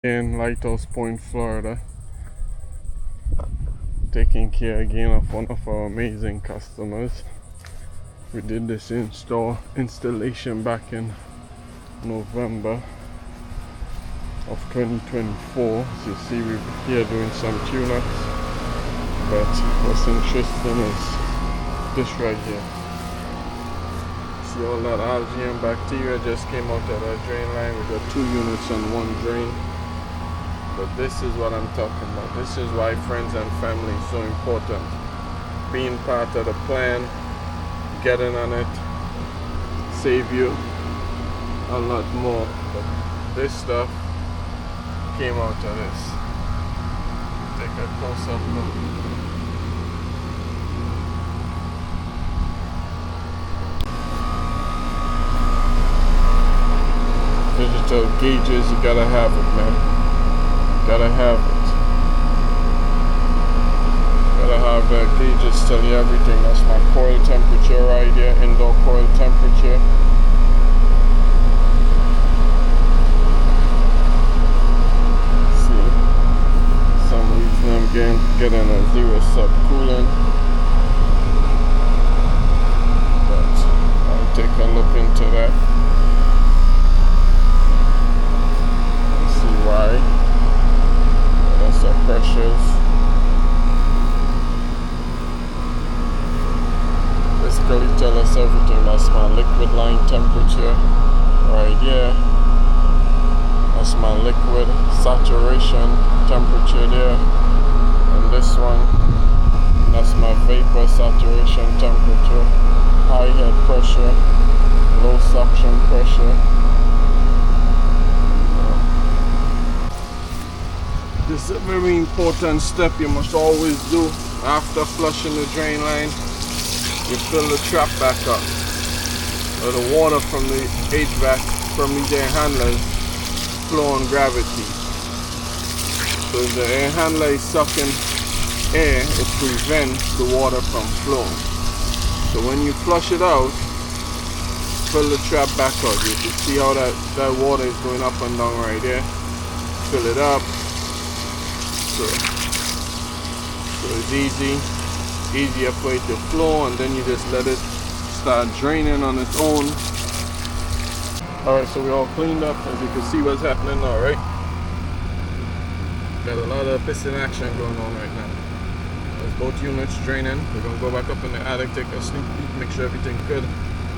In Lighthouse Point, Florida, taking care again of one of our amazing customers. We did this installation back in November of 2024. As you see, we're here doing some tune-ups, but what's interesting is this right here. See all that algae and bacteria just came out of that drain line. We got 2 units on one drain. But this is what I'm talking about. This is why friends and family is so important. Being part of the plan, getting on it, save you a lot more. But this stuff came out of this. Take a close-up look. Digital gauges, you gotta have it, man. Gotta have it. Gotta have the gauges tell you everything. That's my coil temperature right here, indoor coil temperature. See, some reason I'm getting a 0 sub cooling, but I'll take a look into that and see why. The pressures. Basically tell us everything. That's my liquid line temperature right here. That's my liquid saturation temperature there. And this one, that's my vapor saturation temperature. High head pressure, low suction pressure. This is a very important step you must always do after flushing the drain line. You fill the trap back up. So the water from the HVAC, from the air handlers, flow on gravity. So if the air handler is sucking air, it prevents the water from flowing. So when you flush it out, fill the trap back up. You can see how that water is going up and down right there. Fill it up. So it's easier for it to flow, and then you just let it start draining on its own. Alright, so we're all cleaned up. As you can see what's happening now, right? Got a lot of piston action going on right now. There's both units draining. We're gonna go back up in the attic, take a sneak peek, make sure everything's good.